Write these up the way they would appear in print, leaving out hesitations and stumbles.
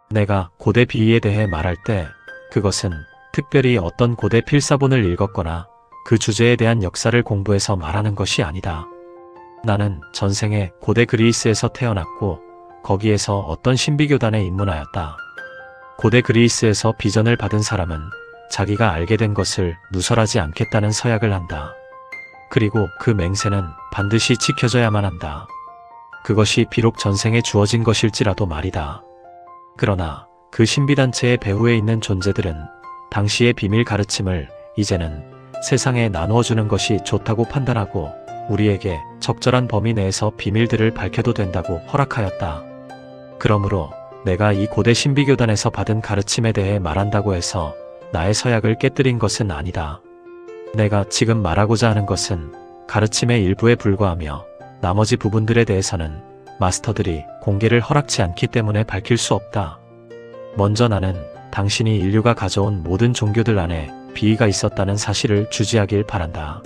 내가 고대 비위에 대해 말할 때 그것은 특별히 어떤 고대 필사본을 읽었거나 그 주제에 대한 역사를 공부해서 말하는 것이 아니다. 나는 전생에 고대 그리스에서 태어났고 거기에서 어떤 신비교단에 입문하였다. 고대 그리스에서 비전을 받은 사람은 자기가 알게 된 것을 누설하지 않겠다는 서약을 한다. 그리고 그 맹세는 반드시 지켜져야만 한다. 그것이 비록 전생에 주어진 것일지라도 말이다. 그러나 그 신비단체의 배후에 있는 존재들은 당시의 비밀 가르침을 이제는 세상에 나누어주는 것이 좋다고 판단하고 우리에게 적절한 범위 내에서 비밀들을 밝혀도 된다고 허락하였다. 그러므로 내가 이 고대 신비교단에서 받은 가르침에 대해 말한다고 해서 나의 서약을 깨뜨린 것은 아니다. 내가 지금 말하고자 하는 것은 가르침의 일부에 불과하며 나머지 부분들에 대해서는 마스터들이 공개를 허락치 않기 때문에 밝힐 수 없다. 먼저 나는 당신이 인류가 가져온 모든 종교들 안에 비위가 있었다는 사실을 주지하길 바란다.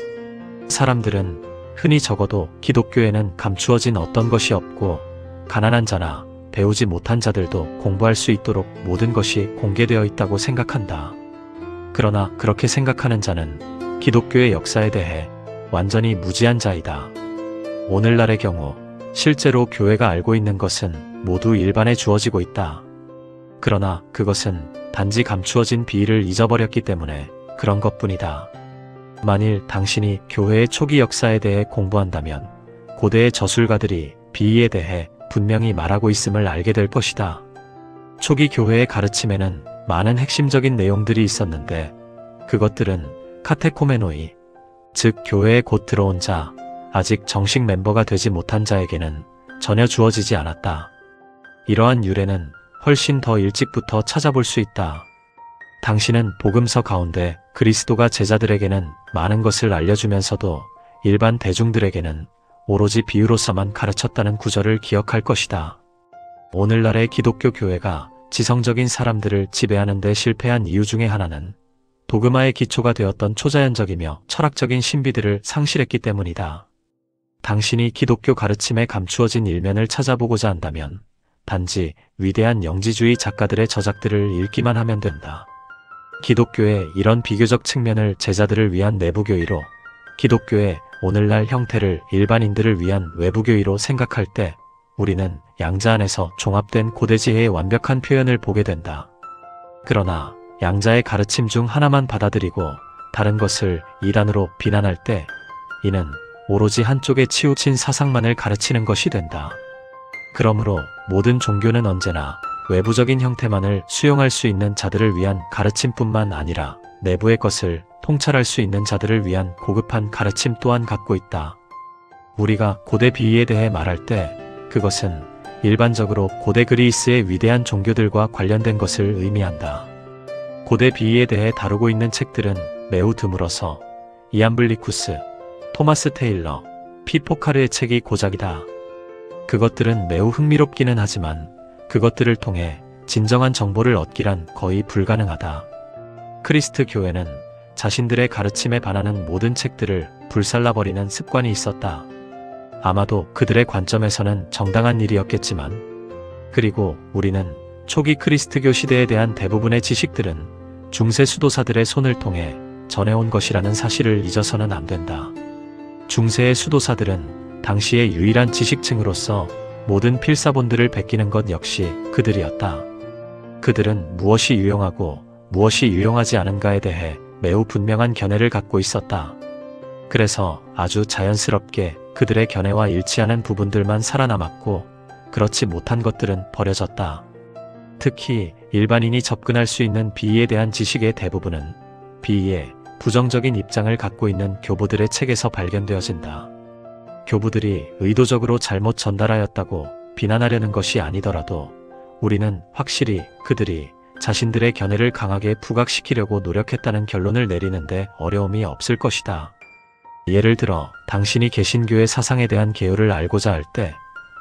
사람들은 흔히 적어도 기독교에는 감추어진 어떤 것이 없고 가난한 자나 배우지 못한 자들도 공부할 수 있도록 모든 것이 공개되어 있다고 생각한다. 그러나 그렇게 생각하는 자는 기독교의 역사에 대해 완전히 무지한 자이다. 오늘날의 경우 실제로 교회가 알고 있는 것은 모두 일반에 주어지고 있다. 그러나 그것은 단지 감추어진 비위를 잊어버렸기 때문에 그런 것뿐이다. 만일 당신이 교회의 초기 역사에 대해 공부한다면 고대의 저술가들이 비위에 대해 분명히 말하고 있음을 알게 될 것이다. 초기 교회의 가르침에는 많은 핵심적인 내용들이 있었는데 그것들은 카테코메노이, 즉 교회에 곧 들어온 자, 아직 정식 멤버가 되지 못한 자에게는 전혀 주어지지 않았다. 이러한 유래는 훨씬 더 일찍부터 찾아볼 수 있다. 당신은 복음서 가운데 그리스도가 제자들에게는 많은 것을 알려주면서도 일반 대중들에게는 오로지 비유로서만 가르쳤다는 구절을 기억할 것이다. 오늘날의 기독교 교회가 지성적인 사람들을 지배하는 데 실패한 이유 중에 하나는 도그마의 기초가 되었던 초자연적이며 철학적인 신비들을 상실했기 때문이다. 당신이 기독교 가르침에 감추어진 일면을 찾아보고자 한다면 단지 위대한 영지주의 작가들의 저작들을 읽기만 하면 된다. 기독교의 이런 비교적 측면을 제자들을 위한 내부교의로, 기독교의 오늘날 형태를 일반인들을 위한 외부교의로 생각할 때 우리는 양자 안에서 종합된 고대지혜의 완벽한 표현을 보게 된다. 그러나 양자의 가르침 중 하나만 받아들이고 다른 것을 이단으로 비난할 때 이는 오로지 한쪽에 치우친 사상만을 가르치는 것이 된다. 그러므로 모든 종교는 언제나 외부적인 형태만을 수용할 수 있는 자들을 위한 가르침뿐만 아니라 내부의 것을 통찰할 수 있는 자들을 위한 고급한 가르침 또한 갖고 있다. 우리가 고대 비위에 대해 말할 때 그것은 일반적으로 고대 그리스의 위대한 종교들과 관련된 것을 의미한다. 고대 비위에 대해 다루고 있는 책들은 매우 드물어서 이암블리쿠스, 토마스 테일러, 피포카르의 책이 고작이다. 그것들은 매우 흥미롭기는 하지만 그것들을 통해 진정한 정보를 얻기란 거의 불가능하다. 크리스트 교회는 자신들의 가르침에 반하는 모든 책들을 불살라버리는 습관이 있었다. 아마도 그들의 관점에서는 정당한 일이었겠지만, 그리고 우리는 초기 크리스트교 시대에 대한 대부분의 지식들은 중세 수도사들의 손을 통해 전해온 것이라는 사실을 잊어서는 안 된다. 중세의 수도사들은 당시의 유일한 지식층으로서 모든 필사본들을 베끼는 것 역시 그들이었다. 그들은 무엇이 유용하고 무엇이 유용하지 않은가에 대해 매우 분명한 견해를 갖고 있었다. 그래서 아주 자연스럽게 그들의 견해와 일치하는 부분들만 살아남았고 그렇지 못한 것들은 버려졌다. 특히 일반인이 접근할 수 있는 비위에 대한 지식의 대부분은 비위에 부정적인 입장을 갖고 있는 교부들의 책에서 발견되어진다. 교부들이 의도적으로 잘못 전달하였다고 비난하려는 것이 아니더라도 우리는 확실히 그들이 자신들의 견해를 강하게 부각시키려고 노력했다는 결론을 내리는데 어려움이 없을 것이다. 예를 들어 당신이 개신교의 사상에 대한 개요를 알고자 할 때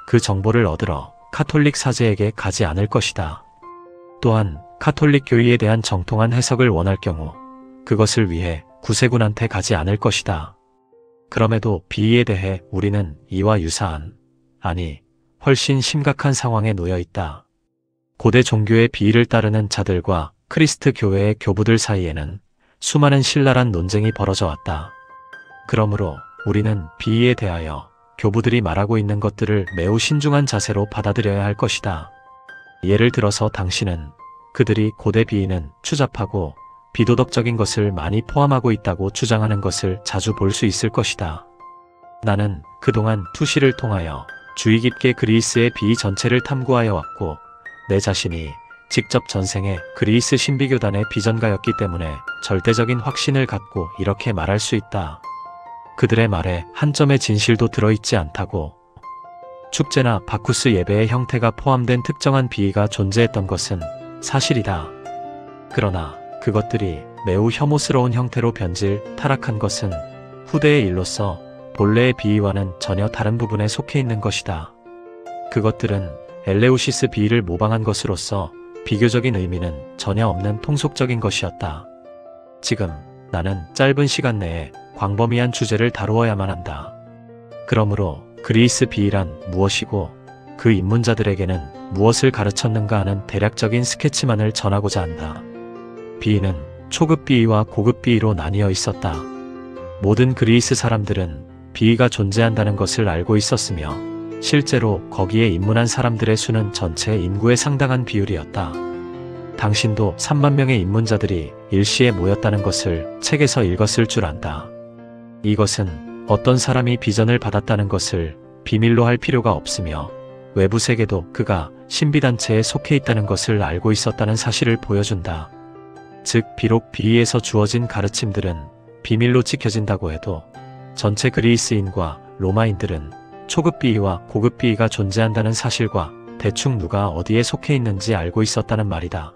그 정보를 얻으러 카톨릭 사제에게 가지 않을 것이다. 또한 카톨릭 교의에 대한 정통한 해석을 원할 경우 그것을 위해 구세군한테 가지 않을 것이다. 그럼에도 비위에 대해 우리는 이와 유사한, 아니 훨씬 심각한 상황에 놓여 있다. 고대 종교의 비위를 따르는 자들과 크리스트 교회의 교부들 사이에는 수많은 신랄한 논쟁이 벌어져 왔다. 그러므로 우리는 비위에 대하여 교부들이 말하고 있는 것들을 매우 신중한 자세로 받아들여야 할 것이다. 예를 들어서 당신은 그들이 고대 비위는 추잡하고 비도덕적인 것을 많이 포함하고 있다고 주장하는 것을 자주 볼 수 있을 것이다. 나는 그동안 투시를 통하여 주의 깊게 그리스의 비위 전체를 탐구하여 왔고 내 자신이 직접 전생에 그리스 신비교단의 비전가였기 때문에 절대적인 확신을 갖고 이렇게 말할 수 있다. 그들의 말에 한 점의 진실도 들어있지 않다고. 축제나 바쿠스 예배의 형태가 포함된 특정한 비위가 존재했던 것은 사실이다. 그러나 그것들이 매우 혐오스러운 형태로 변질, 타락한 것은 후대의 일로서 본래의 비위와는 전혀 다른 부분에 속해 있는 것이다. 그것들은 엘레우시스 비위를 모방한 것으로서 비교적인 의미는 전혀 없는 통속적인 것이었다. 지금 나는 짧은 시간 내에 광범위한 주제를 다루어야만 한다. 그러므로 그리스 비위란 무엇이고 그 입문자들에게는 무엇을 가르쳤는가 하는 대략적인 스케치만을 전하고자 한다. 비위는 초급 비위와 고급 비위로 나뉘어 있었다. 모든 그리스 사람들은 비위가 존재한다는 것을 알고 있었으며 실제로 거기에 입문한 사람들의 수는 전체 인구의 상당한 비율이었다. 당신도 3만 명의 입문자들이 일시에 모였다는 것을 책에서 읽었을 줄 안다. 이것은 어떤 사람이 비전을 받았다는 것을 비밀로 할 필요가 없으며 외부 세계도 그가 신비단체에 속해 있다는 것을 알고 있었다는 사실을 보여준다. 즉 비록 비위에서 주어진 가르침들은 비밀로 지켜진다고 해도 전체 그리스인과 로마인들은 초급 비위와 고급 비위가 존재한다는 사실과 대충 누가 어디에 속해 있는지 알고 있었다는 말이다.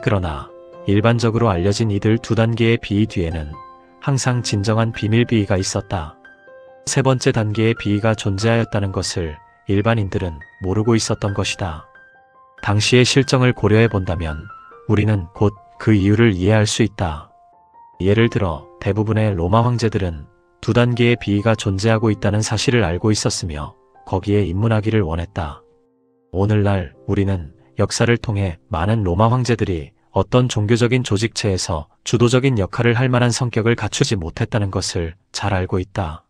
그러나 일반적으로 알려진 이들 두 단계의 비위 뒤에는 항상 진정한 비밀 비위가 있었다. 세 번째 단계의 비위가 존재하였다는 것을 일반인들은 모르고 있었던 것이다. 당시의 실정을 고려해 본다면 우리는 곧 그 이유를 이해할 수 있다. 예를 들어 대부분의 로마 황제들은 두 단계의 비위가 존재하고 있다는 사실을 알고 있었으며 거기에 입문하기를 원했다. 오늘날 우리는 역사를 통해 많은 로마 황제들이 어떤 종교적인 조직체에서 주도적인 역할을 할 만한 성격을 갖추지 못했다는 것을 잘 알고 있다.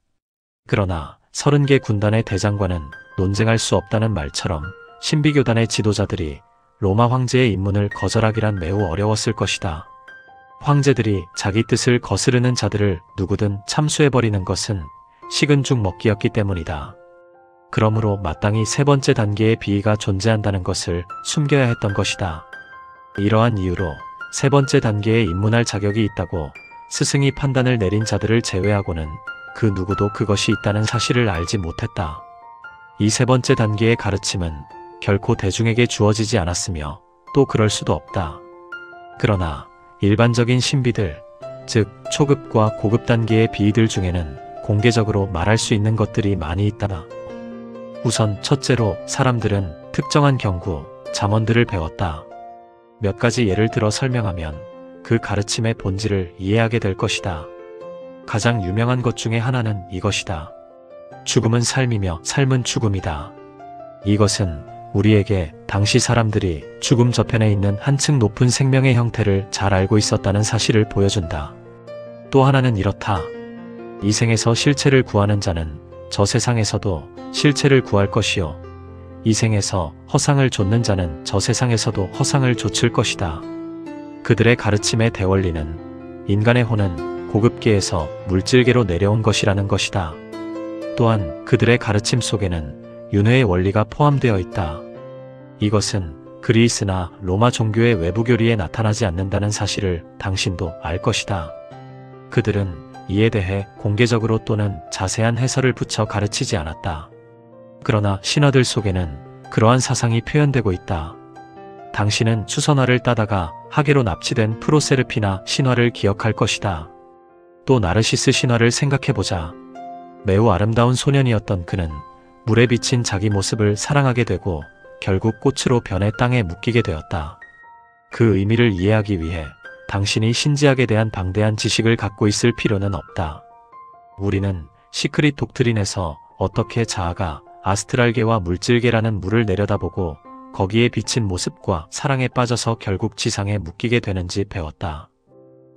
그러나 30개 군단의 대장과는 논쟁할 수 없다는 말처럼 신비교단의 지도자들이 로마 황제의 입문을 거절하기란 매우 어려웠을 것이다. 황제들이 자기 뜻을 거스르는 자들을 누구든 참수해버리는 것은 식은 죽 먹기였기 때문이다. 그러므로 마땅히 세 번째 단계의 비위가 존재한다는 것을 숨겨야 했던 것이다. 이러한 이유로 세 번째 단계에 입문할 자격이 있다고 스승이 판단을 내린 자들을 제외하고는 그 누구도 그것이 있다는 사실을 알지 못했다. 이 세 번째 단계의 가르침은 결코 대중에게 주어지지 않았으며 또 그럴 수도 없다. 그러나 일반적인 신비들, 즉 초급과 고급 단계의 비위들 중에는 공개적으로 말할 수 있는 것들이 많이 있다. 우선 첫째로 사람들은 특정한 경구, 잠언들을 배웠다. 몇 가지 예를 들어 설명하면 그 가르침의 본질을 이해하게 될 것이다. 가장 유명한 것 중에 하나는 이것이다. 죽음은 삶이며 삶은 죽음이다. 이것은 우리에게 당시 사람들이 죽음 저편에 있는 한층 높은 생명의 형태를 잘 알고 있었다는 사실을 보여준다. 또 하나는 이렇다. 이 생에서 실체를 구하는 자는 저 세상에서도 실체를 구할 것이요. 이 생에서 허상을 좇는 자는 저 세상에서도 허상을 좇을 것이다. 그들의 가르침의 대원리는 인간의 혼은 고급계에서 물질계로 내려온 것이라는 것이다. 또한 그들의 가르침 속에는 윤회의 원리가 포함되어 있다. 이것은 그리스나 로마 종교의 외부 교리에 나타나지 않는다는 사실을 당신도 알 것이다. 그들은 이에 대해 공개적으로 또는 자세한 해설을 붙여 가르치지 않았다. 그러나 신화들 속에는 그러한 사상이 표현되고 있다. 당신은 추선화를 따다가 하계로 납치된 프로세르피나 신화를 기억할 것이다. 또 나르시스 신화를 생각해보자. 매우 아름다운 소년이었던 그는 물에 비친 자기 모습을 사랑하게 되고 결국 꽃으로 변해 땅에 묶이게 되었다. 그 의미를 이해하기 위해 당신이 신지학에 대한 방대한 지식을 갖고 있을 필요는 없다. 우리는 시크릿 독트린에서 어떻게 자아가 아스트랄계와 물질계라는 물을 내려다보고 거기에 비친 모습과 사랑에 빠져서 결국 지상에 묶이게 되는지 배웠다.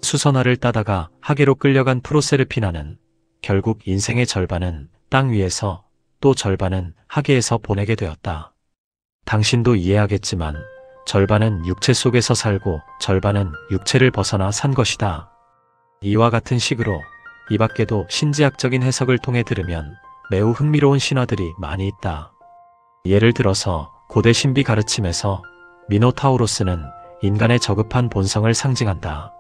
수선화를 따다가 하계로 끌려간 프로세르피나는 결국 인생의 절반은 땅 위에서 또 절반은 하계에서 보내게 되었다. 당신도 이해하겠지만 절반은 육체 속에서 살고 절반은 육체를 벗어나 산 것이다. 이와 같은 식으로 이 밖에도 신지학적인 해석을 통해 들으면 매우 흥미로운 신화들이 많이 있다. 예를 들어서 고대 신비 가르침에서 미노타우로스는 인간의 저급한 본성을 상징한다.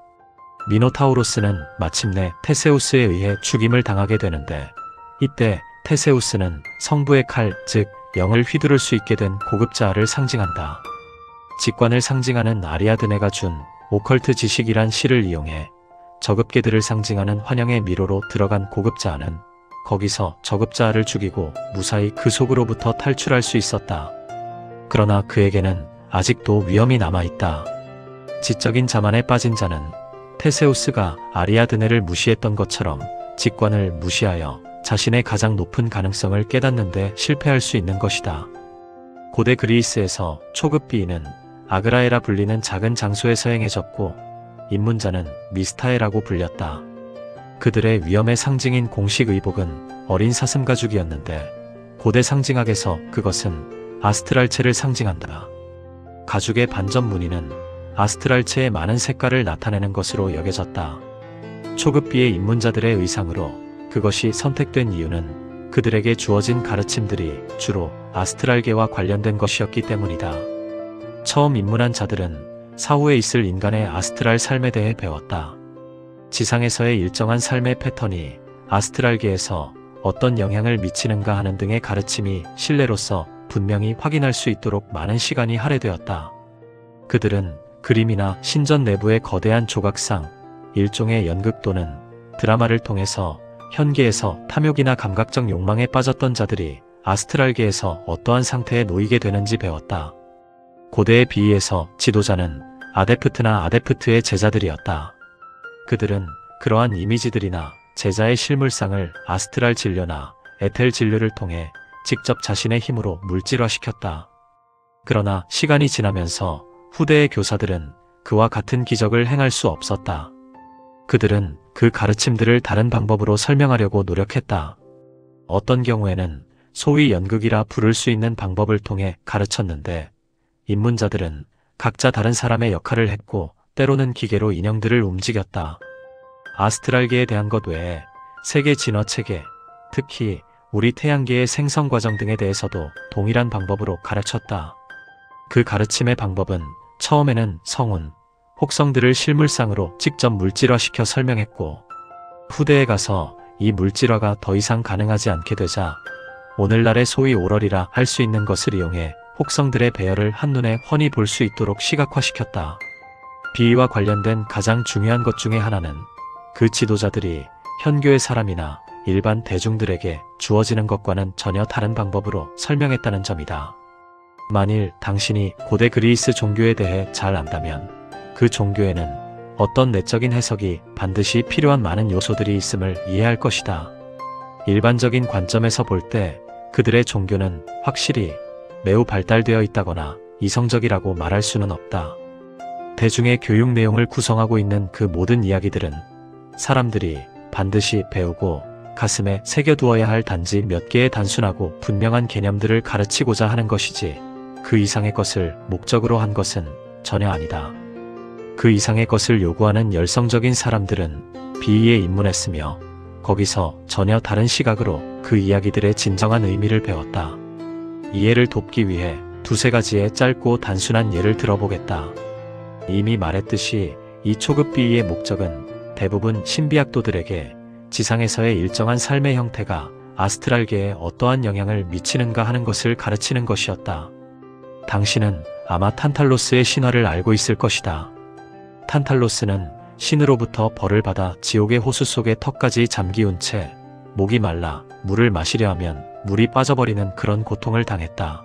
미노타우로스는 마침내 테세우스에 의해 죽임을 당하게 되는데 이때 테세우스는 성부의 칼, 즉 영을 휘두를 수 있게 된 고급자아를 상징한다. 직관을 상징하는 아리아드네가 준 오컬트 지식이란 시를 이용해 저급계들을 상징하는 환영의 미로로 들어간 고급자아는 거기서 저급자아를 죽이고 무사히 그 속으로부터 탈출할 수 있었다. 그러나 그에게는 아직도 위험이 남아있다. 지적인 자만에 빠진 자는 테세우스가 아리아드네를 무시했던 것처럼 직관을 무시하여 자신의 가장 높은 가능성을 깨닫는데 실패할 수 있는 것이다. 고대 그리스에서 초급 비인은 아그라에라 불리는 작은 장소에서 행해졌고 입문자는 미스타에라고 불렸다. 그들의 위험의 상징인 공식 의복은 어린 사슴가죽이었는데 고대 상징학에서 그것은 아스트랄체를 상징한다. 가죽의 반점 무늬는 아스트랄체의 많은 색깔을 나타내는 것으로 여겨졌다. 초급비의 입문자들의 의상으로 그것이 선택된 이유는 그들에게 주어진 가르침들이 주로 아스트랄계와 관련된 것이었기 때문이다. 처음 입문한 자들은 사후에 있을 인간의 아스트랄 삶에 대해 배웠다. 지상에서의 일정한 삶의 패턴이 아스트랄계에서 어떤 영향을 미치는가 하는 등의 가르침이 신뢰로서 분명히 확인할 수 있도록 많은 시간이 할애되었다. 그들은 그림이나 신전 내부의 거대한 조각상, 일종의 연극 또는 드라마를 통해서 현계에서 탐욕이나 감각적 욕망에 빠졌던 자들이 아스트랄계에서 어떠한 상태에 놓이게 되는지 배웠다. 고대의 비위에서 지도자는 아데프트나 아데프트의 제자들이었다. 그들은 그러한 이미지들이나 제자의 실물상을 아스트랄 진료나 에텔 진료를 통해 직접 자신의 힘으로 물질화시켰다. 그러나 시간이 지나면서 후대의 교사들은 그와 같은 기적을 행할 수 없었다. 그들은 그 가르침들을 다른 방법으로 설명하려고 노력했다. 어떤 경우에는 소위 연극이라 부를 수 있는 방법을 통해 가르쳤는데 입문자들은 각자 다른 사람의 역할을 했고 때로는 기계로 인형들을 움직였다. 아스트랄계에 대한 것 외에 세계 진화 체계, 특히 우리 태양계의 생성 과정 등에 대해서도 동일한 방법으로 가르쳤다. 그 가르침의 방법은 처음에는 성운, 혹성들을 실물상으로 직접 물질화시켜 설명했고 후대에 가서 이 물질화가 더 이상 가능하지 않게 되자 오늘날의 소위 오럴이라 할 수 있는 것을 이용해 혹성들의 배열을 한눈에 훤히 볼 수 있도록 시각화시켰다. 비위와 관련된 가장 중요한 것 중에 하나는 그 지도자들이 현교의 사람이나 일반 대중들에게 주어지는 것과는 전혀 다른 방법으로 설명했다는 점이다. 만일 당신이 고대 그리스 종교에 대해 잘 안다면 그 종교에는 어떤 내적인 해석이 반드시 필요한 많은 요소들이 있음을 이해할 것이다. 일반적인 관점에서 볼 때 그들의 종교는 확실히 매우 발달되어 있다거나 이성적이라고 말할 수는 없다. 대중의 교육 내용을 구성하고 있는 그 모든 이야기들은 사람들이 반드시 배우고 가슴에 새겨두어야 할 단지 몇 개의 단순하고 분명한 개념들을 가르치고자 하는 것이지 그 이상의 것을 목적으로 한 것은 전혀 아니다. 그 이상의 것을 요구하는 열성적인 사람들은 비위에 입문했으며 거기서 전혀 다른 시각으로 그 이야기들의 진정한 의미를 배웠다. 이해를 돕기 위해 두세 가지의 짧고 단순한 예를 들어보겠다. 이미 말했듯이 이 초급 비위의 목적은 대부분 신비학도들에게 지상에서의 일정한 삶의 형태가 아스트랄계에 어떠한 영향을 미치는가 하는 것을 가르치는 것이었다. 당신은 아마 탄탈로스의 신화를 알고 있을 것이다. 탄탈로스는 신으로부터 벌을 받아 지옥의 호수 속에 턱까지 잠기운 채 목이 말라 물을 마시려 하면 물이 빠져버리는 그런 고통을 당했다.